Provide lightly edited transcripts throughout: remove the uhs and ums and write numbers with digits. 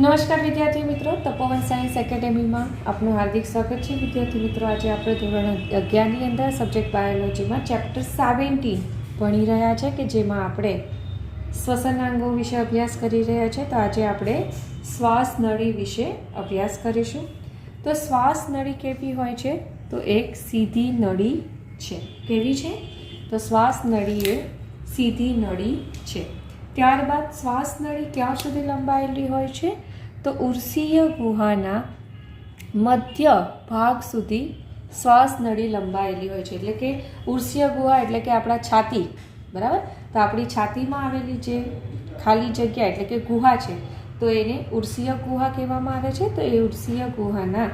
નમસ્કાર વિદ્યાર્થી મિત્રો, તપોવન સાયન્સ એકેડેમીમાં આપનું હાર્દિક સ્વાગત છે. વિદ્યાર્થી મિત્રો, આજે આપણે ધોરણ 11ની અંદર સબ્જેક્ટ બાયોલોજીમાં ચેપ્ટર 17 ભણી રહ્યા છે કે જેમાં આપણે શ્વસનાંગો વિશે અભ્યાસ કરી રહ્યા છે. તો આજે આપણે શ્વાસ નળી વિશે અભ્યાસ કરીશું. તો શ્વાસ નળી કેવી હોય છે? તો એક સીધી નળી છે. કેવી છે? તો શ્વાસ નળી એ સીધી નળી છે. ત્યારબાદ શ્વાસ નળી ક્યાં સુધી લંબાયેલી હોય છે? તો ઉર્સીય ગુહાના મધ્ય ભાગ સુધી શ્વાસ નળી લંબાયેલી હોય છે. એટલે કે ઉર્સીય ગુહા એટલે કે આપણા છાતી, બરાબર? તો આપણી છાતીમાં આવેલી જે ખાલી જગ્યા એટલે કે ગુહા છે, તો એને ઉર્સીય ગુહા કહેવામાં આવે છે. તો એ ઉર્સીય ગુહાના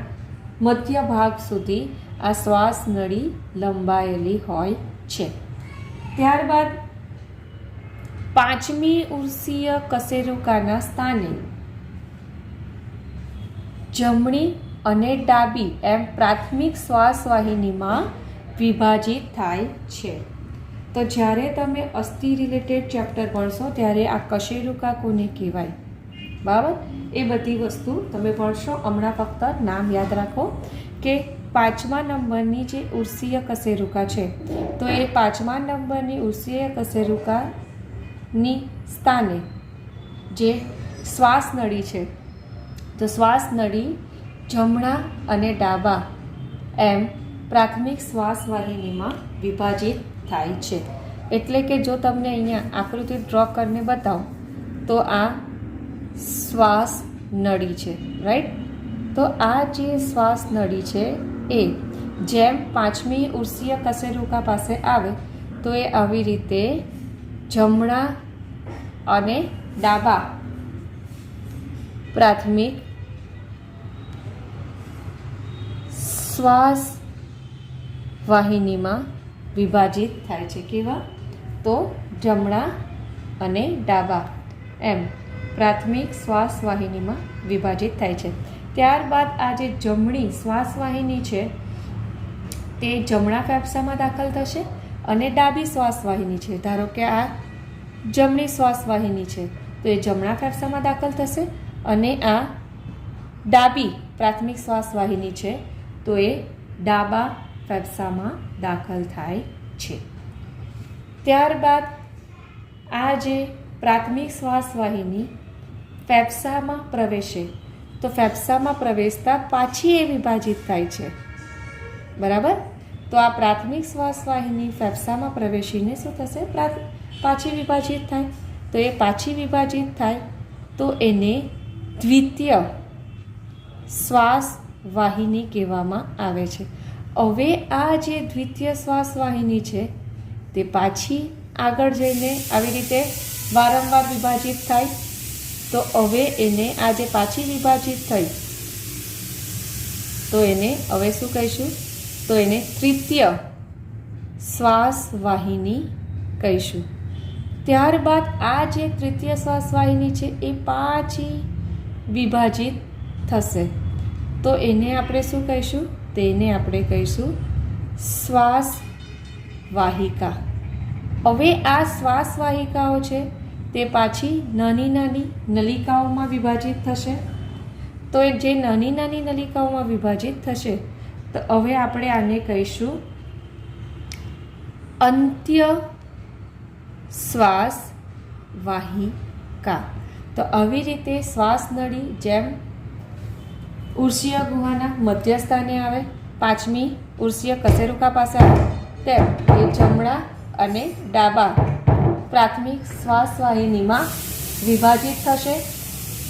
મધ્ય ભાગ સુધી આ શ્વાસ નળી લંબાયેલી હોય છે. ત્યારબાદ પાંચમી ઉર્સીય કશેરુકાના સ્થાને જમણી અને ડાબી એમ પ્રાથમિક શ્વાસ વાહિનીમાં વિભાજિત થાય છે. તો જ્યારે તમે અસ્થિ રિલેટેડ ચેપ્ટર ભણશો ત્યારે આ કશેરુકા કોને કહેવાય, બરાબર? એ બધી વસ્તુ તમે ભણશો. હમણાં ફક્ત નામ યાદ રાખો કે 5મા નંબરની જે ઉર્સીય કશેરુકા છે, તો એ 5મા નંબરની ઉર્સીય કશેરુકાની સ્થાને જે શ્વાસ નળી છે, તો શ્વાસ નળી જમણા અને ડાબા એમ પ્રાથમિક શ્વાસ વાહિનીમાં વિભાજિત થાય છે. એટલે કે જો તમને અહીંયા આકૃતિ ડ્રો કરીને બતાવો તો આ શ્વાસ નળી છે, રાઈટ? તો આ જે શ્વાસ નળી છે એ જેમ 5મી ઉર્સીય કશેરુકા પાસે આવે તો એ આવી રીતે જમણા અને ડાબા પ્રાથમિક શ્વાસ વાહિનીમાં વિભાજિત થાય છે. કેવા? તો જમણા અને ડાબા એમ પ્રાથમિક શ્વાસ વાહિનીમાં વિભાજિત થાય છે. ત્યારબાદ આ જે જમણી શ્વાસ વાહિની છે તે જમણા ફેફસામાં દાખલ થશે અને ડાબી શ્વાસ વાહિની છે, ધારો કે આ જમણી શ્વાસ વાહિની છે, તો એ જમણા ફેફસામાં દાખલ થશે અને આ ડાબી પ્રાથમિક શ્વાસ વાહિની છે, તો એ ડાબા ફેફસામાં દાખલ થાય છે. ત્યારબાદ આ જે પ્રાથમિક શ્વાસ વાહિની ફેફસામાં પ્રવેશે તો ફેફસામાં પ્રવેશતા પાછી એ વિભાજિત થાય છે, બરાબર? તો આ પ્રાથમિક શ્વાસ વાહિની ફેફસામાં પ્રવેશીને શું થશે? પાછી વિભાજિત થાય. તો એ પાછી વિભાજિત થાય તો એને દ્વિતીય શ્વાસ વાહિની કહેવામાં આવે છે. હવે આ જે દ્વિતીય શ્વાસ વાહિની છે તે પાછી આગળ જઈને આવી રીતે વારંવાર વિભાજિત થાય. તો હવે એને આ જે પાછી વિભાજિત થઈ તો એને હવે શું કહીશું? તો એને તૃતીય શ્વાસ વાહિની કહીશું. ત્યારબાદ આ જે તૃતીય શ્વાસ વાહિની છે એ પાછી વિભાજિત થશે, તો એને આપણે શું કહીશું? તેને આપણે કહીશું શ્વાસ વાહિકા. હવે આ શ્વાસ વાહિકાઓ છે તે પાછી નાની નાની નલિકાઓમાં વિભાજિત થશે. તો જે નાની નાની નલિકાઓમાં વિભાજિત થશે તો હવે આપણે આને કહીશું અંત્ય શ્વાસ વાહિકા. તો આવી રીતે શ્વાસ નળી જેમ ઉર્સીય ગુહાના મધ્ય સ્થાને આવે, 5મી ઉર્સીય કશેરુકા પાસે આવે, તેમ એ જમણા અને ડાબા પ્રાથમિક શ્વાસ વાહિનીમાં વિભાજિત થશે.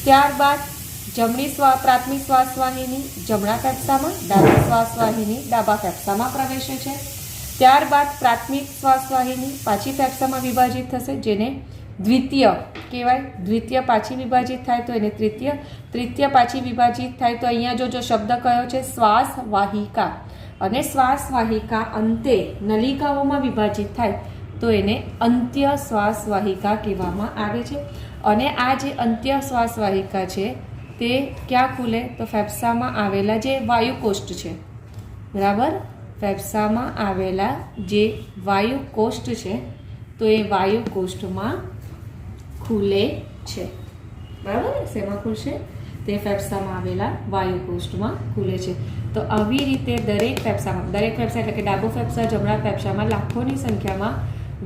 ત્યારબાદ જમણી પ્રાથમિક શ્વાસ વાહિની જમણા ફેફસામાં, ડાબી શ્વાસ વાહિની ડાબા ફેફસામાં પ્રવેશે છે. ત્યારબાદ પ્રાથમિક શ્વાસ વાહિની પાછી ફેફસામાં વિભાજિત થશે, જેને દ્વિતીય કહેવાય. દ્વિતીય પાછી વિભાજિત થાય તો એને તૃતીય, તૃતીય પાછી વિભાજિત થાય તો અહીંયા જો શબ્દ કયો છે? શ્વાસ વાહિકા. અને શ્વાસ વાહિકા અંતે નલિકાઓમાં વિભાજિત થાય તો એને અંત્ય શ્વાસ વાહિકા કહેવામાં આવે છે. અને આ જે અંત્ય શ્વાસ વાહિકા છે તે ક્યાં ખુલે? તો ફેફસામાં આવેલા જે વાયુકોષ્ઠ છે, બરાબર? ફેફસામાં આવેલા જે વાયુકોષ્ઠ છે તો એ વાયુકોષ્ઠમાં ખુલે છે, બરાબર? શેમાં ખુલશે? તે ફેફસામાં આવેલા વાયુકોષ્ઠમાં ખુલે છે. તો આવી રીતે દરેક ફેફસા એટલે કે ડાબો ફેફસા, જમણા ફેફસામાં લાખોની સંખ્યામાં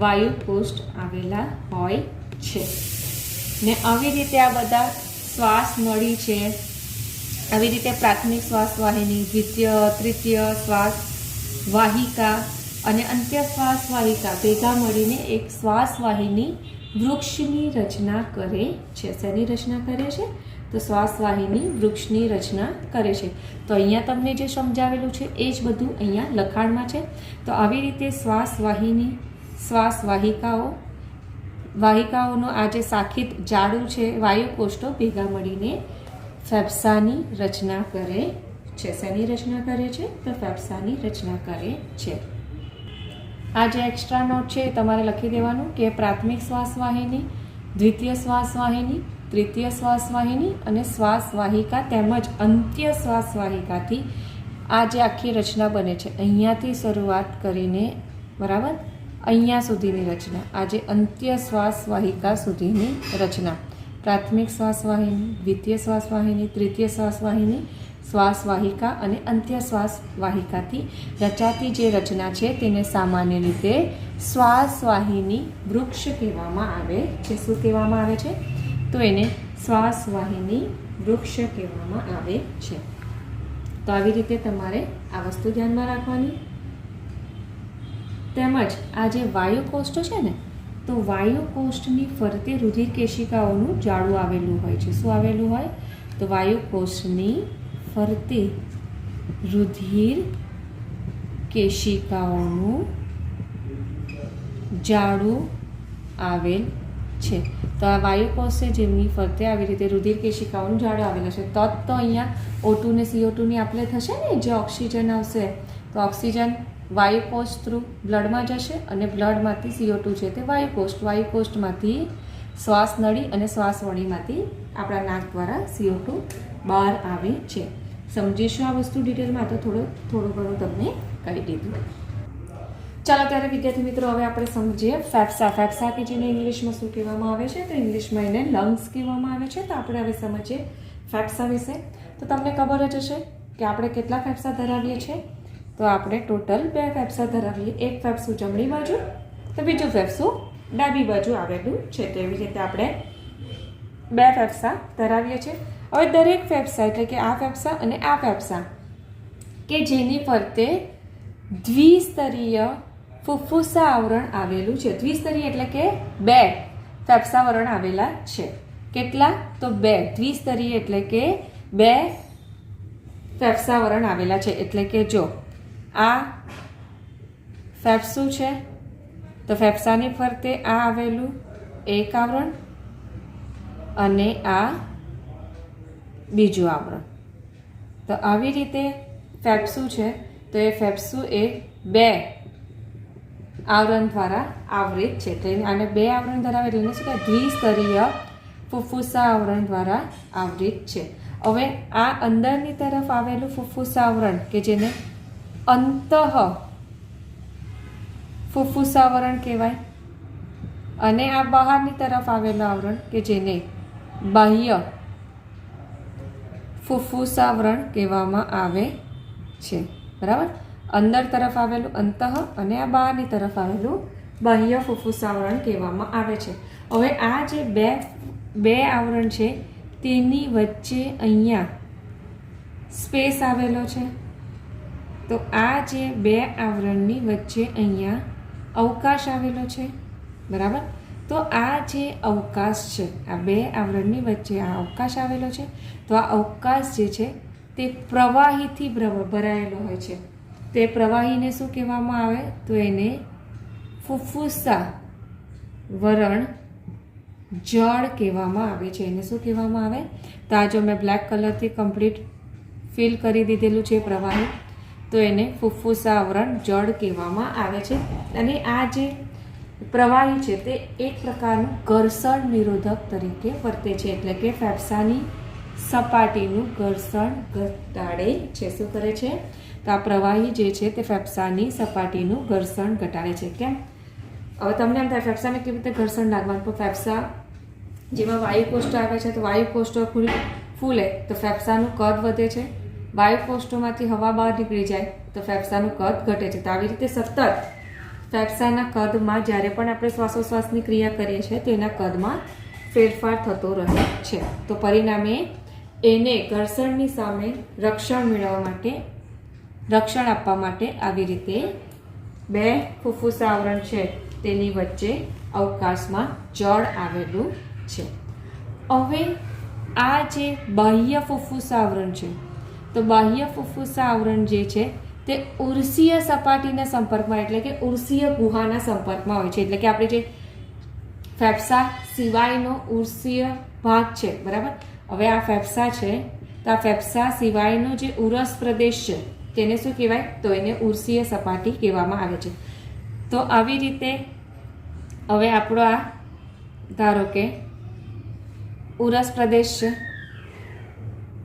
વાયુકોષ્ઠ આવેલા હોય છે. ને આવી રીતે આ બધા શ્વાસ નળી છે, આવી રીતે પ્રાથમિક શ્વાસ વાહિની, દ્વિતીય, તૃતીય શ્વાસ વાહિકા અને અંત્ય શ્વાસ વાહિકા ભેગા મળીને એક શ્વાસ વાહિની વૃક્ષની રચના કરે છે. શેની રચના કરે છે? તો શ્વાસ વાહિની વૃક્ષની રચના કરે છે. તો અહીંયા તમને જે સમજાવેલું છે એ જ બધું અહીંયા લખાણમાં છે. તો આવી રીતે શ્વાસ વાહિની, શ્વાસ વાહિકાઓનો આ જે શાખિત જાડું છે વાયુકોષ્ઠો ભેગા મળીને ફેફસાની રચના કરે છે. શેની રચના કરે છે? તો ફેફસાની રચના કરે છે. આ જે એક્સ્ટ્રા નોટ છે એ તમારે લખી દેવાનું કે પ્રાથમિક શ્વાસ વાહિની, દ્વિતીય શ્વાસ વાહિની, તૃતીય શ્વાસ વાહિની અને શ્વાસ વાહિકા તેમજ અંત્ય શ્વાસ વાહિકાથી આ જે આખી રચના બને છે, અહીંયાથી શરૂઆત કરીને બરાબર અહીંયા સુધીની રચના, આ જે અંત્ય શ્વાસ વાહિકા સુધીની રચના, પ્રાથમિક શ્વાસ વાહિની, દ્વિતીય શ્વાસ વાહિની, તૃતીય શ્વાસ વાહિની, શ્વાસ વાહિકા અને અંત્ય શ્વાસ વાહિકાથી રચાતી જે રચના છે તેને સામાન્ય રીતે શ્વાસ વાહિની વૃક્ષ કહેવામાં આવે છે. શું કહેવામાં આવે છે? તો એને શ્વાસ વાહિની વૃક્ષ કહેવામાં આવે છે. તો આવી રીતે તમારે આ વસ્તુ ધ્યાનમાં રાખવાની. તેમજ આ જે વાયુકોષ્ઠ છે ને, તો વાયુકોષ્ઠની ફરતે રુધિર કેશિકાઓનું જાળું આવેલું હોય છે. શું આવેલું હોય? તો વાયુકોષ્ઠની ફરતે રુધિર કેશિકાઓનું જાળું આવેલ છે. તો આ વાયુકોષ છે જેમની ફરતે આવી રીતે રુધિર કેશિકાઓનું જાળું આવેલું છે. તો અહીંયા O2 ને CO2 ની આપલે થશે ને, જે ઓક્સિજન આવશે તો ઓક્સિજન વાયુકોષ થ્રુ બ્લડમાં જશે અને બ્લડમાંથી CO2 છે તે વાયુકોષ્ઠમાંથી શ્વાસ નળી અને શ્વાસ વળીમાંથી આપણા નાક દ્વારા CO2 બહાર આવે છે. સમજીશું આ વસ્તુ ડિટેલમાં, તો થોડું ઘણું તમને કહી દીધું. ચાલો ત્યારે વિદ્યાર્થી મિત્રો હવે આપણે સમજીએ ફેફસા કે જેને ઇંગ્લિશમાં શું કહેવામાં આવે છે? તો ઇંગ્લિશમાં એને લંગ્સ કહેવામાં આવે છે. તો આપણે હવે સમજીએ ફેફસા વિશે. તો તમને ખબર જ હશે કે આપણે કેટલા ફેફસા ધરાવીએ છીએ? તો આપણે ટોટલ 2 ફેફસા ધરાવીએ. એક ફેફસું જમણી બાજુ તો બીજું ફેફસું ડાબી બાજુ આવેલું છે. તો એવી રીતે આપણે 2 ફેફસા ધરાવીએ છીએ. હવે દરેક ફેફસા એટલે કે આ ફેફસા અને આ ફેફસા કે જેની ફરતે દ્વિસ્તરીય ફુફ્ફુસા આવરણ આવેલું છે. દ્વિસ્તરીય એટલે કે 2 ફેફસા આવરણ આવેલા છે. કેટલા? તો 2. દ્વિસ્તરીય એટલે કે 2 ફેફસા આવરણ આવેલા છે. એટલે કે જો આ ફેફસું છે તો ફેફસાની ફરતે આ આવેલું એક આવરણ અને આ બીજું આવરણ. તો આવી રીતે ફેફસું છે તો એ ફેફસું એ 2 આવરણ દ્વારા આવૃત છે. તો આને 2 આવરણ ધરાવે એટલે એને શું કહેવાય? દ્વિસ્તરીય ફુફ્ફુસા આવરણ દ્વારા આવૃત છે. હવે આ અંદરની તરફ આવેલું ફુફ્ફુસા આવરણ કે જેને અંતઃ ફુફ્ફુસા આવરણ કહેવાય અને આ બહારની તરફ આવેલું આવરણ કે જેને બાહ્ય ફુફ્ફુસા આવરણ કહેવામાં આવે છે. બરાબર? અંદર તરફ આવેલું અંતઃ અને આ બહારની તરફ આવેલું બાહ્ય ફુફ્ફુસા આવરણ કહેવામાં આવે છે. હવે આ જે બે આવરણ છે તેની વચ્ચે અહીંયા સ્પેસ આવેલો છે. તો આ જે 2 આવરણની વચ્ચે અહીંયા અવકાશ આવેલો છે. બરાબર? તો આ જે અવકાશ છે, આ 2 આવરણની વચ્ચે આ અવકાશ આવેલો છે. તો આ અવકાશ જે છે તે પ્રવાહીથી ભરાયેલો હોય છે. તે પ્રવાહીને શું કહેવામાં આવે? તો એને ફુફ્ફુસા વરણ જળ કહેવામાં આવે છે. એને શું કહેવામાં આવે? તો આ જો મેં બ્લેક કલરથી કમ્પ્લીટ ફિલ કરી દીધેલું છે પ્રવાહી, તો એને ફુફ્ફુસા આવરણ જળ કહેવામાં આવે છે. અને આ જે પ્રવાહી છે તે એક પ્રકારનું ઘર્ષણ નિરોધક તરીકે વર્તે છે. એટલે કે ફેફસાની સપાટીનું ઘર્ષણ ઘટાડે છે. શું કરે છે? તો આ પ્રવાહી જે છે તે ફેફસાની સપાટીનું ઘર્ષણ ઘટાડે છે. કેમ? હવે તમને એમ થાય ફેફસાને કેવી રીતે ઘર્ષણ લાગવાનું? તો ફેફસા જેમાં વાયુકોષ્ઠ આવે છે તો વાયુકોષ્ઠ ફૂલે તો ફેફસાનું કદ વધે છે, વાયુકોષ્ઠોમાંથી હવા બહાર નીકળી જાય તો ફેફસાનું કદ ઘટે છે. તો આવી રીતે સતત ફેફસાના કદમાં જ્યારે પણ આપણે શ્વાસોશ્વાસની ક્રિયા કરીએ છીએ તો એના કદમાં ફેરફાર થતો રહે છે. તો પરિણામે એને ઘર્ષણની સામે રક્ષણ આપવા માટે આવી રીતે બે ફુફ્ફુસ આવરણ છે તેની વચ્ચે અવકાશમાં જળ આવેલું છે. હવે આ જે બાહ્ય ફુફ્ફુસ આવરણ છે તો બાહ્ય ફુફ્ફુસ આવરણ જે છે તે ઉર્સીય સપાટીના સંપર્કમાં એટલે કે ઉર્સીય ગુહાના સંપર્કમાં હોય છે. એટલે કે આપણે જે ફેફસા સિવાયનો ઉર્સીય ભાગ છે, બરાબર. હવે આ ફેફસા છે તો આ ફેફસા સિવાયનો જે ઉરસ પ્રદેશ છે તેને શું કહેવાય? તો એને ઉર્સીય સપાટી કહેવામાં આવે છે. તો આવી રીતે હવે આપણો આ ધારો કે ઉરસ પ્રદેશ છે,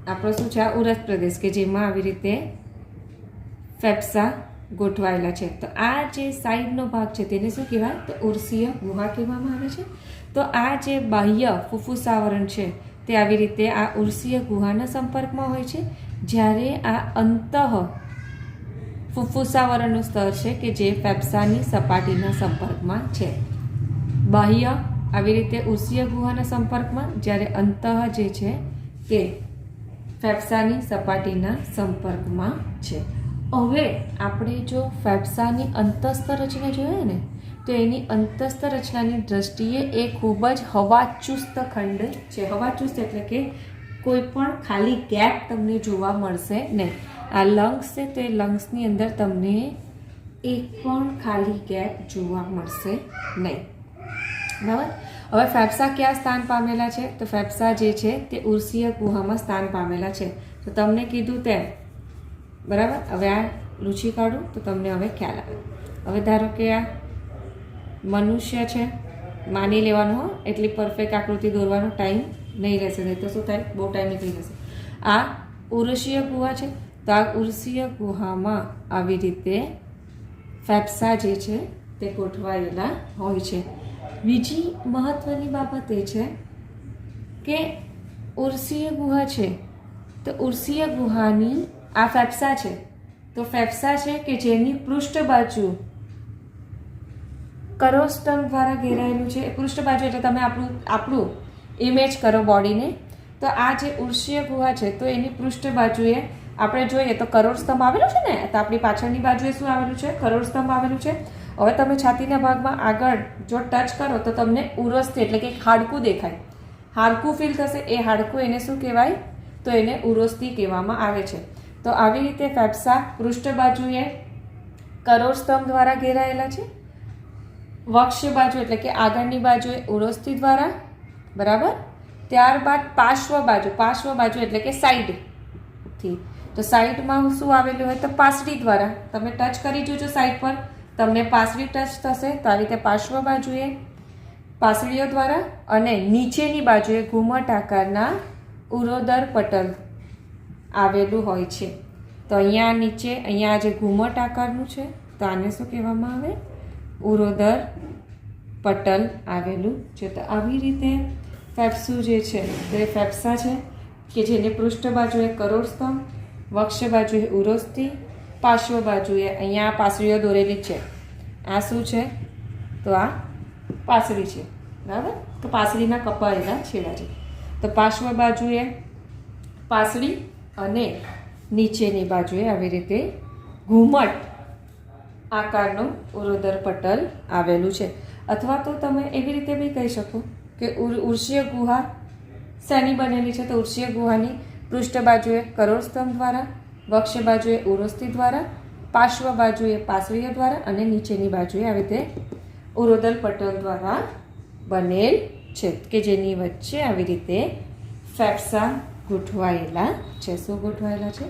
આપણો શું છે? આ ઉરસ પ્રદેશ કે જેમાં આવી રીતે ફેફસા ગોઠવાયેલા છે. તો આ જે સાઈડનો ભાગ છે તેને શું કહેવાય? તો ઉર્સીય ગુહા કહેવામાં આવે છે. તો આ જે બાહ્ય ફુફ્ફુસ આવરણ છે તે આવી રીતે આ ઉર્સીય ગુહાના સંપર્કમાં હોય છે, જ્યારે આ અંતઃ ફુફ્ફુસાવરણનું સ્તર છે કે જે ફેફસાની સપાટીના સંપર્કમાં છે. બાહ્ય આવી રીતે ઉર્સીય ગુહાના સંપર્કમાં, જ્યારે અંતઃ જે છે તે ફેફસાની સપાટીના સંપર્કમાં છે. હવે આપણે જો ફેફસાની અંતસ્થ રચના જોઈએ ને તો એની અંતસ્થ રચનાની દ્રષ્ટિએ એ ખૂબ જ હવાચુસ્ત ખંડ છે. હવાચુસ્ત એટલે કે કોઈ પણ ખાલી ગેપ તમને જોવા મળશે નહીં. આ લંગ્સ છે તો એ લંગ્સની અંદર તમને એક પણ ખાલી ગેપ જોવા મળશે નહીં, બરાબર. હવે ફેફસા ક્યાં સ્થાન પામેલા છે? તો ફેફસા જે છે તે ઉર્સીય ગુહામાં સ્થાન પામેલા છે. તો તમને કીધું તેમ, બરાબર. હવે આ લૂછી કાઢું તો તમને હવે ખ્યાલ આવે. હવે ધારો કે આ મનુષ્ય છે, માની લેવાનું હો, એટલી પરફેક્ટ આકૃતિ દોરવાનો ટાઈમ નહીં રહેશે, નહીં તો શું થાય? બહુ ટાઈમ નીકળી જશે. આ ઉર્સીય ગુહા છે તો આ ઉર્સીય ગુહામાં આવી રીતે ફેફસા જે છે તે ગોઠવાયેલા હોય છે. બીજી મહત્વની બાબત એ છે કે ઉર્સીય ગુહા છે તો ઉર્સીય ગુહાની આ ફેફસા છે તો ફેફસા છે કે જેની પૃષ્ઠ બાજુ કરોસ્ટમ દ્વારા ઘેરાયેલું છે. પૃષ્ઠ બાજુ એટલે તમે આપણું ઇમેજ કરો બોડીને, તો આ જે ઉર્સીય ગુહા છે તો એની પૃષ્ઠ બાજુએ આપણે જોઈએ તો કરોડ સ્તંભ આવેલું છે ને, તો આપણી પાછળની બાજુએ શું આવેલું છે? કરોડ સ્તંભ આવેલું છે. હવે તમે છાતીના ભાગમાં આગળ જો ટચ કરો તો તમને ઉરસ્થી એટલે કે હાડકું દેખાય, હાડકું ફીલ થશે. એ હાડકું એને શું કહેવાય? તો એને ઉરોસ્થી કહેવામાં આવે છે. તો આવી રીતે ફેફસા પૃષ્ઠ બાજુએ કરોડ સ્તંભ દ્વારા ઘેરાયેલા છે, વક્ષ બાજુ એટલે કે આગળની બાજુએ ઉરોસ્થી દ્વારા, બરાબર. ત્યારબાદ પાર્શ્વ બાજુ એટલે કે સાઈડથી, તો સાઈડમાં શું આવેલું હોય? તો પાસડી દ્વારા. તમે ટચ કરી જોજો સાઈડ પર, તમને પાસડી ટચ થશે. તો આવી રીતે પાર્શ્વ બાજુએ પાસળીઓ દ્વારા અને નીચેની બાજુએ ઘુમટ આકારના ઉરોદર પટલ આવેલું હોય છે. તો અહીંયા નીચે અહીંયા જે ઘુમટ આકારનું છે તો આને શું કહેવામાં આવે? ઉરોદર પટલ આવેલું છે. તો આવી રીતે ફેફસું જે છે તે ફેફસા છે કે જેની પૃષ્ઠ બાજુએ કરોડ સ્તંભ, વક્ષ બાજુએ ઉરોસ્થી, પાર્શ્વ બાજુએ અહીંયા પાસળીઓ દોરેલી છે. આ શું છે? તો આ પાસળી છે, બરાબર. તો પાસળીના કપાયેલા છેડા છે. તો પાર્શ્વ બાજુએ પાસળી અને નીચેની બાજુએ આવી રીતે ઘુમટ આકારનું ઉરોદર પટલ આવેલું છે. અથવા તો તમે એવી રીતે બી કહી શકો કે ઉર્સીય ગુહા શેની બનેલી છે? તો ઉર્સીય ગુહાની પૃષ્ઠ બાજુએ કરોડ સ્તંભ દ્વારા, વક્ષ બાજુએ ઉરોસ્થી દ્વારા, પાર્શ્વ બાજુએ પાસળીઓ દ્વારા અને નીચેની બાજુએ આવી રીતે ઉરોદર પટલ દ્વારા બનેલ છે કે જેની વચ્ચે આવી રીતે ફેફસા ગોઠવાયેલા છે. શું ગોઠવાયેલા છે?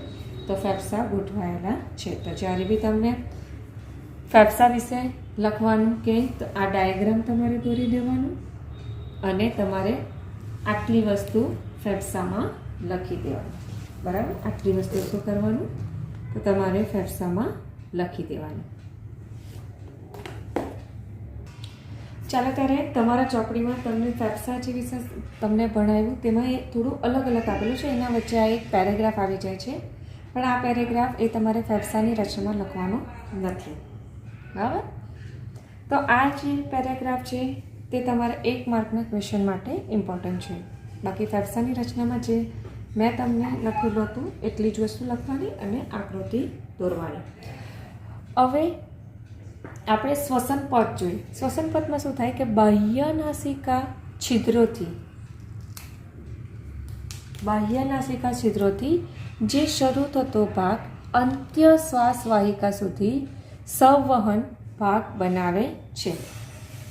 તો ફેફસા ગોઠવાયેલા છે. તો જ્યારે બી તમને ફેફસા વિશે લખવાનું કે તો આ ડાયાગ્રામ તમારે દોરી દેવાનું અને તમારે આટલી વસ્તુ ફેફસામાં લખી દેવાનું, બરાબર. આટલી વસ્તુ શું કરવાનું? તો તમારે ફેફસામાં લખી દેવાનું. ચાલો ત્યારે તમારા ચોપડીમાં તમને ફેફસા જે વિશે તમને ભણાવ્યું તેમાં એ થોડું અલગ અલગ આપેલું છે. એના વચ્ચે આ એક પેરેગ્રાફ આવી જાય છે, પણ આ પેરેગ્રાફ એ તમારે ફેફસાની રચનામાં લખવાનો નથી. બરાબર? તો આ જે પેરેગ્રાફ છે તે તમારે 1 માર્કના ક્વેશ્ચન માટે ઇમ્પોર્ટન્ટ છે. બાકી ફેફસાની રચનામાં જે મેં તમને લખેલું હતું એટલી જ વસ્તુ લખવાની અને આકૃતિ દોરવાની. હવે આપણે શ્વસન પથ જોઈએ. શ્વસન પથમાં શું થાય કે બાહ્ય નાસિકા છિદ્રોથી જે શરૂ થતો ભાગ અંત્ય શ્વાસ વાહિકા સુધી સંવહન ભાગ બનાવે છે.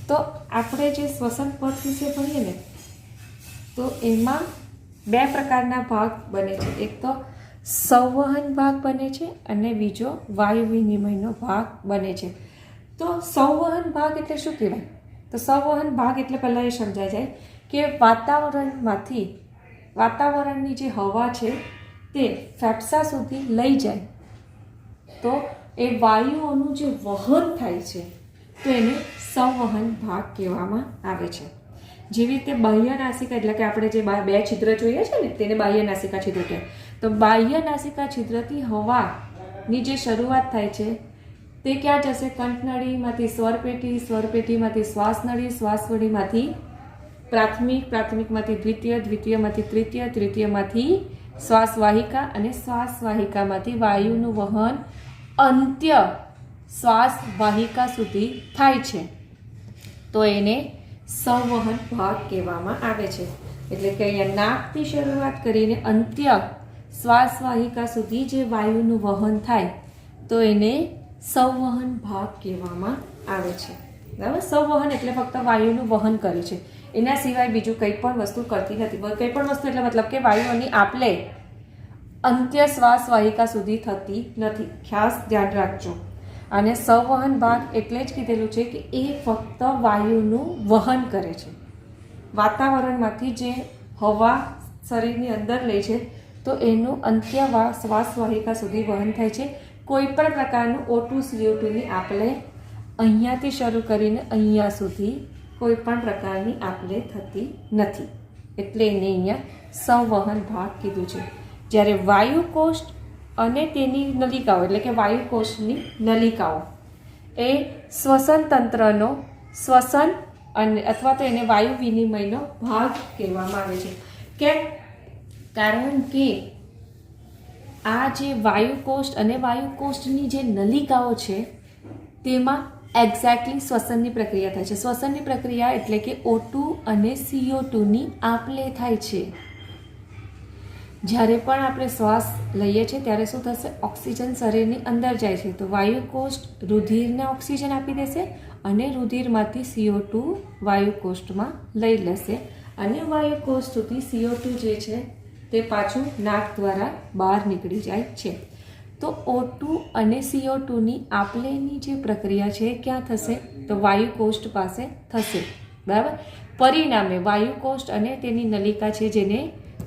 તો આપણે જે શ્વસન પથ વિશે ભણીએ ને તો એમાં 2 પ્રકારના ભાગ બને છે. એક તો સંવહન ભાગ બને છે અને બીજો વાયુ વિનિમયનો ભાગ બને છે. તો સંવહન ભાગ એટલે શું કહેવાય? તો સંવહન ભાગ એટલે પહેલાં એ સમજાય જાય કે વાતાવરણની જે હવા છે તે ફેફસા સુધી લઈ જાય તો એ વાયુઓનું જે વહન થાય છે તો એને સંવહન ભાગ કહેવામાં આવે છે. જેવી રીતે બાહ્ય નાસિકા એટલે કે આપણે જે 2 છિદ્ર જોઈએ છે ને તેને બાહ્ય નાસિકા છિદ્ર કહેવાય. તો બાહ્ય નાસિકા છિદ્રથી હવાની જે શરૂઆત થાય છે તે ક્યાં જશે? કંઠનળીમાંથી સ્વરપેટી, સ્વરપેટીમાંથી શ્વાસનળી, શ્વાસનળીમાંથી પ્રાથમિકમાંથી દ્વિતીય, દ્વિતીયમાંથી તૃતીય, તૃતીયમાંથી શ્વાસવાહિકા અને શ્વાસવાહિકામાંથી વાયુનું વહન અંત્ય શ્વાસવાહિકા સુધી થાય છે તો એને સંવહન ભાગ કહેવામાં આવે છે. એટલે કે અહીંયા નાકથી શરૂઆત કરીને અંત્ય શ્વાસવાહિકા સુધી જે વાયુનું વહન થાય તો એને સંવહન ભાગ કહેવામાં આવે છે. બરાબર? સંવહન એટલે ફક્ત વાયુનું વહન કરે છે, એના સિવાય બીજું કંઈ પણ વસ્તુ કરતી નથી. કંઈ પણ વસ્તુ એટલે મતલબ કે વાયુઓની આપલે અંત્ય શ્વાસવાહિકા સુધી થતી નથી. ખાસ ધ્યાન રાખજો. અને સંવહન ભાગ એટલે જ કીધેલું છે કે એ ફક્ત વાયુનું વહન કરે છે. વાતાવરણમાંથી જે હવા શરીરની અંદર લે છે તો એનું અંત્ય શ્વાસવાહિકા સુધી વહન થાય છે. કોઈ પણ પ્રકારનું O2 CO2ની આપલે અહીંયાથી શરૂ કરીને અહીંયા સુધી કોઈ પણ પ્રકારની આપલે થતી નથી. એટલે એને અહીંયા સંવહન ભાગ કીધું છે. જ્યારે વાયુકોષ્ઠ અને તેની નલિકાઓ એટલે કે વાયુકોષ્ઠની નલિકાઓ એ શ્વસન તંત્રનો શ્વસન અને અથવા તો એને વાયુ વિનિમયનો ભાગ કહેવામાં આવે છે. કેમ? કારણ કે આ જે વાયુકોષ્ઠ અને વાયુકોષ્ઠની જે નલિકાઓ છે તેમાં એક્ઝેક્ટલી શ્વસનની પ્રક્રિયા થાય છે. શ્વસનની પ્રક્રિયા એટલે કે O2 અને CO2ની આપલે થાય છે. જ્યારે પણ આપણે શ્વાસ લઈએ છીએ ત્યારે શું થશે? ઓક્સિજન શરીરની અંદર જાય છે તો વાયુકોષ્ઠ રુધિરને ઓક્સિજન આપી દેશે અને રુધિરમાંથી CO2 વાયુકોષ્ઠમાં લઈ લેશે અને વાયુકોષ્ઠથી CO2 જે છે તે પાછું નાક દ્વારા બહાર નીકળી જાય છે. તો O2 અને CO2ની આપલેની જે પ્રક્રિયા છે ક્યાં થશે? તો વાયુકોષ્ઠ પાસે થશે. બરાબર? પરિણામે વાયુકોષ્ઠ અને તેની નલિકા છે જેને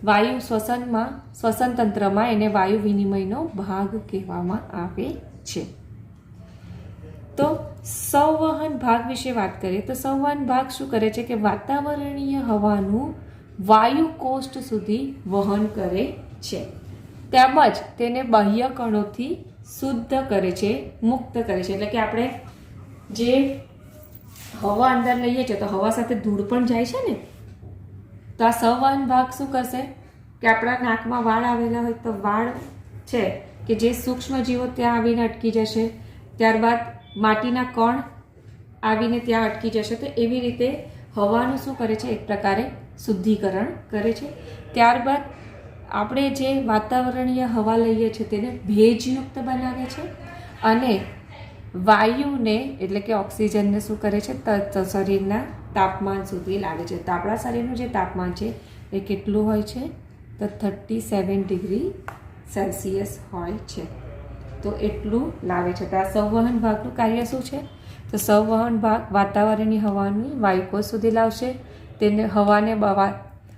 વાયુ શ્વસન તંત્રમાં એને વાયુ વિનિમયનો ભાગ કહેવામાં આવે છે. તો સંવહન ભાગ વિશે વાત કરીએ તો સંવહન ભાગ શું કરે છે કે વાતાવરણીય હવાનું વાયુકોષ્ઠ સુધી વહન કરે છે તેમજ તેને બાહ્ય કણોથી શુદ્ધ કરે છે, મુક્ત કરે છે. એટલે કે આપણે જે હવા અંદર લઈએ છીએ તો હવા સાથે ધૂળ પણ જાય છે ને, તો આ સંવહન ભાગ શું કરશે કે આપણા નાકમાં વાળ આવેલા હોય તો વાળ છે કે જે સૂક્ષ્મ જીવો ત્યાં આવીને અટકી જશે, ત્યારબાદ માટીના કણ આવીને ત્યાં અટકી જશે. તો એવી રીતે હવાનું શું કરે છે? એક પ્રકારે શુદ્ધિકરણ કરે છે. ત્યારબાદ આપણે જે વાતાવરણીય હવા લઈએ છીએ તેને ભેજયુક્ત બનાવે છે અને વાયુને એટલે કે ઓક્સિજનને શું કરે છે? શરીરના તાપમાન સુધી લાવે છે. તો આપણા શરીરનું જે તાપમાન છે એ કેટલું હોય છે? તો 37 ડિગ્રી સેલ્સિયસ હોય છે. તો એટલું લાવે છે. તો આ સંવહન ભાગનું કાર્ય શું છે? તો સંવહન ભાગ વાતાવરણીય હવાની વાયુકોષ સુધી લાવશે, તેને હવાને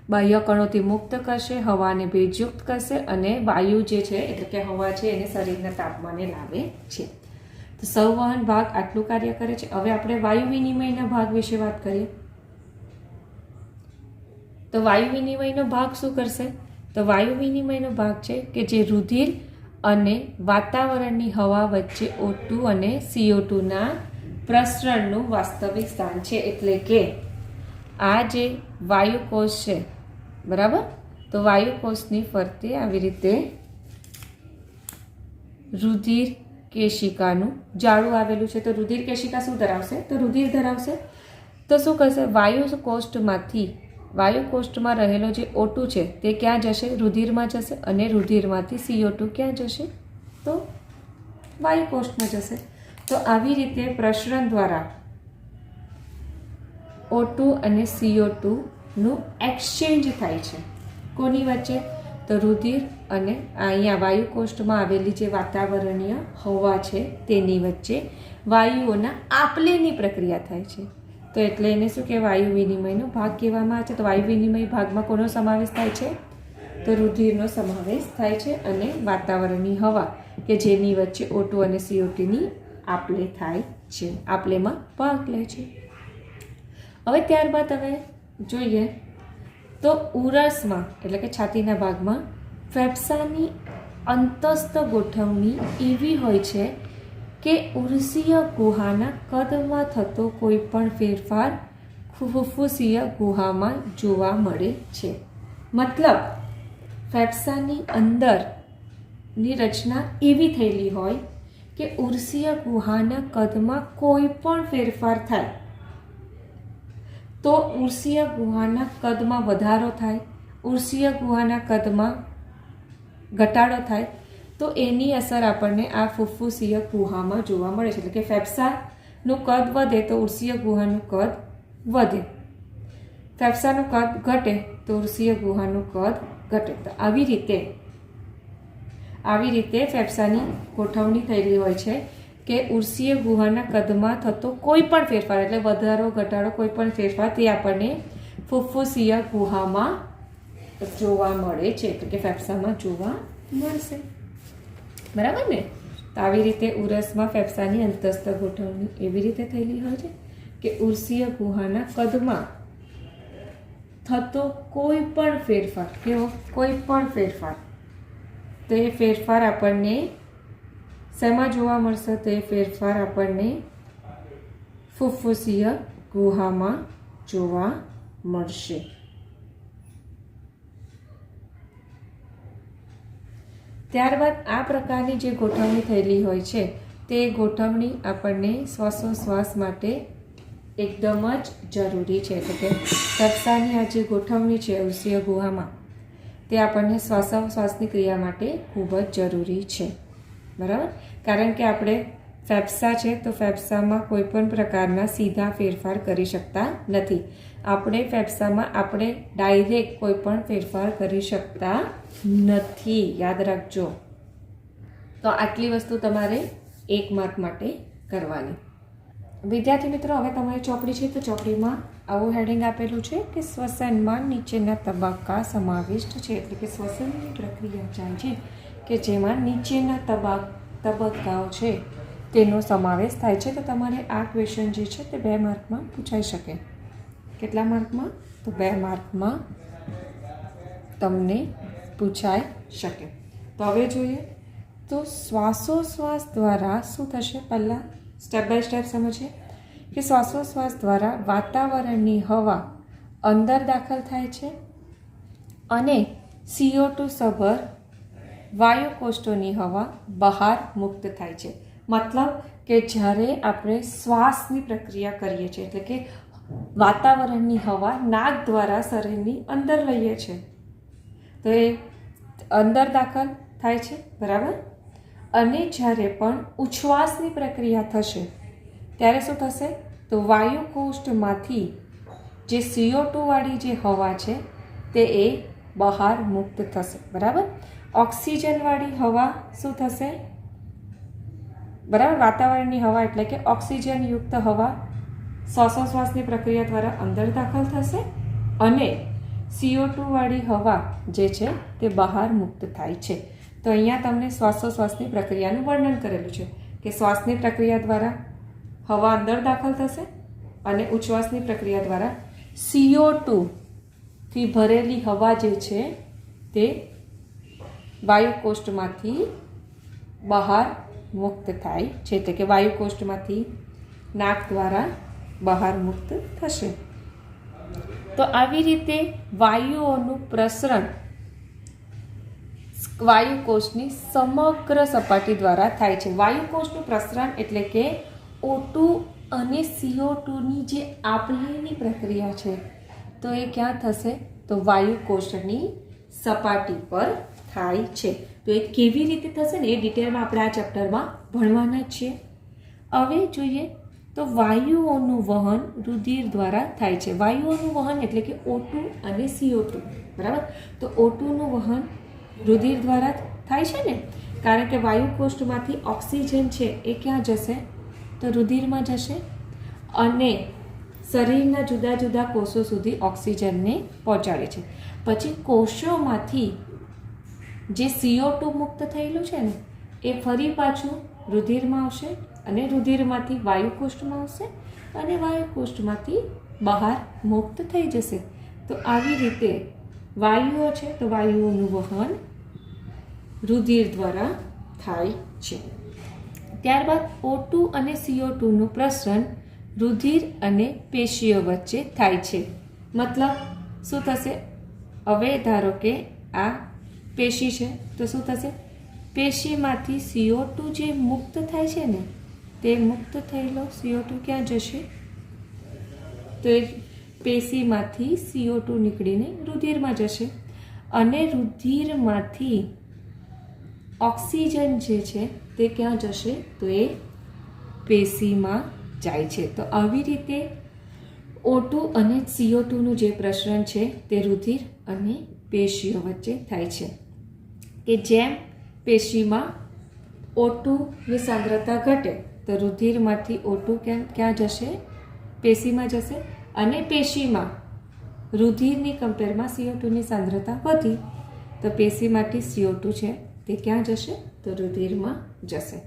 બાહ્ય કણોથી મુક્ત કરશે, હવાને ભેજયુક્ત કરશે અને વાયુ જે છે એટલે કે હવા છે એને શરીરના તાપમાને લાવે છે. તો સંવહન ભાગ આટલું કાર્ય કરે છે. હવે આપણે વાયુ વિનિમયના ભાગ વિશે વાત કરીએ. તો વાયુ વિનિમયનો ભાગ શું કરશે? તો વાયુ વિનિમયનો ભાગ છે કે જે રુધિર અને વાતાવરણની હવા વચ્ચે O2 અને CO2ના પ્રસરણનું વાસ્તવિક સ્થાન છે. એટલે કે આ જે વાયુકોષ છે, બરાબર, તો વાયુકોષની ફરતે આવી રીતે રુધિર કેશિકાનું જાળું આવેલું છે. તો રુધિર કેશિકા શું ધરાવશે? તો રુધિર ધરાવશે. તો શું કરશે? વાયુકોષ્ઠમાં રહેલો જે O2 છે તે ક્યાં જશે? રુધિરમાં જશે. અને રુધિરમાંથી CO2 ક્યાં જશે? તો વાયુકોષ્ઠમાં જશે. તો આવી રીતે પ્રસરણ દ્વારા O2 અને CO2 નું એક્સચેન્જ થાય છે. કોની વચ્ચે? તો રુધિર અને અહીંયા વાયુકોષ્ઠમાં આવેલી જે વાતાવરણીય હવા છે તેની વચ્ચે વાયુઓના આપલેની પ્રક્રિયા થાય છે. તો એટલે એને શું કહેવાય? વાયુ વિનિમયનો ભાગ કહેવામાં આવે છે. તો વાયુ વિનિમય ભાગમાં કોનો સમાવેશ થાય છે? તો રુધિરનો સમાવેશ થાય છે અને વાતાવરણની હવા કે જેની વચ્ચે O2 અને CO2ની આપલે થાય છે, આપલેમાં ભાગ લે છે. હવે ત્યારબાદ હવે જોઈએ તો ઉરસમાં એટલે કે છાતીના ભાગમાં ફેફસાની અંતસ્થ ગોઠવણી એવી હોય છે કે ઉર્સીય ગુહાના કદમાં થતો કોઈ પણ ફેરફાર ફુફ્ફુસીય ગુહામાં જોવા મળે છે. મતલબ ફેફસાની અંદરની રચના એવી થયેલી હોય કે ઉર્સીય ગુહાના કદમાં કોઈ પણ ફેરફાર થાય તો ઉર્સીય ગુહાના કદમાં વધારો થાય, ઉર્સીય ગુહાના કદમાં ઘટાડો થાય, તો એની અસર આપણને આ ફુફ્ફુસીય ગુહામાં જોવા મળે છે. એટલે કે ફેફસાનું કદ વધે તો ઉર્સીય ગુહાનું કદ વધે, ફેફસાનું કદ ઘટે તો ઉર્સીય ગુહાનું કદ ઘટે. તો આવી રીતે ફેફસાની ગોઠવણી થયેલી હોય છે કે ઉર્સીય ગુહાના કદમાં થતો કોઈ પણ ફેરફાર એટલે વધારો ઘટાડો કોઈ પણ ફેરફાર તે આપણને ફુફ્ફુસીય ગુહામાં જોવા મળે છે. એટલે કે ફેફસામાં જોવા મળશે. બરાબર ને? તો આવી રીતે ઉરસમાં ફેફસાની અંતસ્થ ગોઠવણી એવી રીતે થયેલી હોય છે કે ઉર્સીય ગુહાના કદમાં થતો કોઈ પણ ફેરફાર, કેવો? કોઈ પણ ફેરફાર, તો એ ફેરફાર આપણને શેમાં જોવા મળશે? તો એ ફેરફાર આપણને ફુફ્ફુસીય ગુહામાં જોવા મળશે. ત્યારબાદ આ પ્રકારની જે ગોઠવણી થયેલી હોય છે તે ગોઠવણી આપણને શ્વાસોશ્વાસ માટે એકદમ જ જરૂરી છે. એટલે કે ફેફસાની આ જે ગોઠવણી છે ઉર્સીય ગુહામાં તે આપણને શ્વાસોશ્વાસની ક્રિયા માટે ખૂબ જ જરૂરી છે. બરાબર? કારણ કે આપણે ફેફસા છે તો ફેફસામાં કોઈ પણ પ્રકારના સીધા ફેરફાર કરી શકતા નથી. આપણે ફેફસામાં આપણે ડાયરેક્ટ કોઈ પણ ફેરફાર કરી શકતા નથી. યાદ રાખજો. તો આટલી વસ્તુ તમારે 1 માર્ક માટે કરવાની. વિદ્યાર્થી મિત્રો, હવે તમારી ચોપડી છે તો ચોપડીમાં આવું હેડિંગ આપેલું છે કે શ્વસનમાં નીચેના તબક્કા સમાવિષ્ટ છે. એટલે કે શ્વસનની પ્રક્રિયા જાય છે કે જેમાં નીચેના તબક્કાઓ છે તેનો સમાવેશ થાય છે. તો તમારે આ ક્વેશ્ચન જે છે તે 2 માર્કમાં પૂછાઈ શકે. કેટલા માર્કમાં? તો 2 માર્કમાં તમને પૂછાઈ શકે. તો હવે જોઈએ તો શ્વાસોશ્વાસ દ્વારા શું થશે? પહેલાં સ્ટેપ બાય સ્ટેપ સમજીએ કે શ્વાસોશ્વાસ દ્વારા વાતાવરણની હવા અંદર દાખલ થાય છે અને CO2 સભર વાયુકોષ્ઠોની હવા બહાર મુક્ત થાય છે. મતલબ કે જ્યારે આપણે શ્વાસની પ્રક્રિયા કરીએ છીએ એટલે કે વાતાવરણની હવા નાક દ્વારા શરીરની અંદર લઈએ છીએ તો એ અંદર દાખલ થાય છે. બરાબર? અને જ્યારે પણ ઉચ્છ્વાસની પ્રક્રિયા થશે ત્યારે શું થશે? તો વાયુકોષ્ઠમાંથી જે CO2 વાળી જે હવા છે તે એ બહાર મુક્ત થશે. બરાબર? ઓક્સિજનવાળી હવા શું થશે? બરાબર? વાતાવરણની હવા એટલે કે ઓક્સિજનયુક્ત હવા શ્વાસોશ્વાસની પ્રક્રિયા દ્વારા અંદર દાખલ થશે અને CO2 વાળી હવા જે છે તે બહાર મુક્ત થાય છે. તો અહીંયા તમને શ્વાસોશ્વાસની પ્રક્રિયાનું વર્ણન કરેલું છે. કે શ્વાસની પ્રક્રિયા દ્વારા હવા અંદર દાખલ થશે અને ઉચ્છ્વાસની પ્રક્રિયા દ્વારા CO2 થી ભરેલી હવા જે છે તે વાયુકોષ્ઠમાંથી બહાર મુક્ત થાય છે, એટલે કે વાયુકોષ્ઠમાંથી નાક દ્વારા બહાર મુક્ત થશે. તો આવી રીતે વાયુઓનું પ્રસરણ વાયુકોષની સમગ્ર સપાટી દ્વારા થાય છે. વાયુકોષનું પ્રસરણ એટલે કે O2 અને CO2ની જે આપ-લેની પ્રક્રિયા છે તો એ ક્યાં થશે? તો વાયુકોષની સપાટી પર થાય છે. તો એ કેવી રીતે થશે ને એ ડિટેલમાં આપણે આ ચેપ્ટરમાં ભણવાના છીએ. હવે જોઈએ તો વાયુઓનું વહન રુધિર દ્વારા થાય છે. વાયુઓનું વહન એટલે કે O2 અને CO2, બરાબર. તો O2નું વહન રુધિર દ્વારા થાય છે ને, કારણ કે વાયુકોષ્ઠમાંથી ઓક્સિજન છે એ ક્યાં જશે? તો રુધિરમાં જશે અને શરીરના જુદા જુદા કોષો સુધી ઓક્સિજનને પહોંચાડે છે. પછી કોષોમાંથી જે CO2 મુક્ત થયેલું છે ને એ ફરી પાછું રુધિરમાં આવશે અને રુધિરમાંથી વાયુકોષ્ઠમાં આવશે અને વાયુકોષ્ઠમાંથી બહાર મુક્ત થઈ જશે. તો આવી રીતે વાયુઓ છે તો વાયુઓનું વહન રુધિર દ્વારા થાય છે. ત્યારબાદ O2 અને CO2નું પ્રસરણ રુધિર અને પેશીઓ વચ્ચે થાય છે. મતલબ શું થશે? હવે ધારો કે આ પેશી છે તો શું થશે? પેશીમાંથી CO2 જે મુક્ત થાય છે ને તે મુક્ત થયેલો CO2 ક્યાં જશે? તો એ પેશીમાંથી CO2 નીકળીને રુધિરમાં જશે અને રુધિરમાંથી ઓક્સિજન જે છે તે ક્યાં જશે? તો એ પેશીમાં જાય છે. તો આવી રીતે O2 અને CO2નું જે પ્રસરણ છે તે રુધિર અને પેશીઓ વચ્ચે થાય છે. કે જેમ પેશીમાં O2ની સાંદ્રતા ઘટે તો રુધિરમાંથી O2 ક્યાં જશે? પેશીમાં જશે અને પેશીમાં રુધિરની કમ્પેરમાં CO2ની સાંદ્રતા વધી તો પેશીમાંથી CO2 છે તે ક્યાં જશે? તો રુધિરમાં જશે.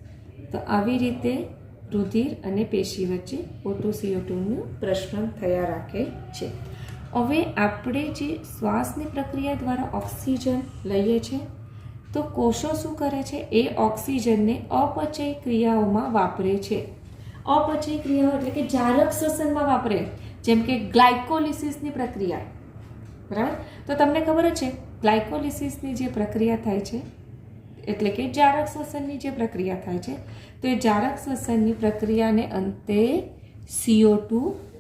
તો આવી રીતે રુધિર અને પેશી વચ્ચે O2 CO2નું પ્રસરણ થયા રાખે છે. હવે આપણે જે શ્વાસની પ્રક્રિયા દ્વારા ઓક્સિજન લઈએ છીએ તો કોષો શું કરે છે? એ ઓક્સિજનને અપચય ક્રિયાઓમાં વાપરે છે. અપચય ક્રિયાઓ એટલે કે જારક શ્વસનમાં વાપરે, જેમ કે ગ્લાયકોલિસિસની પ્રક્રિયા, બરાબર. તો તમને ખબર જ છે ગ્લાયકોલિસિસની જે પ્રક્રિયા થાય છે એટલે કે જારક શ્વસનની જે પ્રક્રિયા થાય છે તો એ જારક શ્વસનની પ્રક્રિયાને અંતે CO2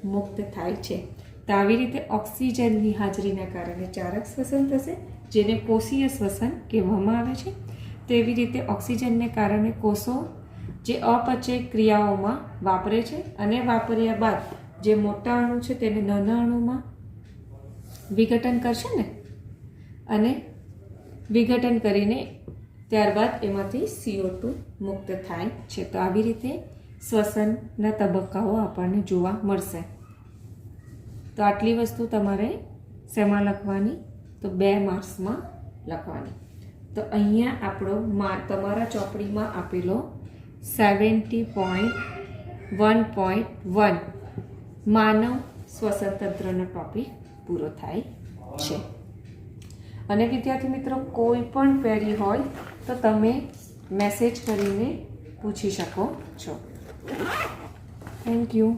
મુક્ત થાય છે. તો આવી રીતે ઓક્સિજનની હાજરીના કારણે જારક શ્વસન થશે, જેને કોષીય શ્વસન કહેવામાં આવે છે. તો એવી રીતે ઓક્સિજનને કારણે કોષો જે અપચય ક્રિયાઓમાં વાપરે છે અને વાપર્યા બાદ જે મોટા અણુ છે તેને નાના અણુમાં વિઘટન કરશે ને, અને વિઘટન કરીને ત્યારબાદ એમાંથી CO2 મુક્ત થાય છે. તો આવી રીતે શ્વસનના તબક્કાઓ આપણને જોવા મળશે. તો આટલી વસ્તુ તમારે શેમાં લખવાની? તો 2 માર્ક્સમાં લખવાની. તો અહીંયા આપણો તમારા ચોપડીમાં આપેલો 70.1.1 માનવ શ્વસન તંત્રનો ટોપિક પૂરો થાય છે. અને વિદ્યાર્થી મિત્રો, કોઈ પણ ક્વેરી હોય તો તમે મેસેજ કરીને પૂછી શકો છો. Thank you.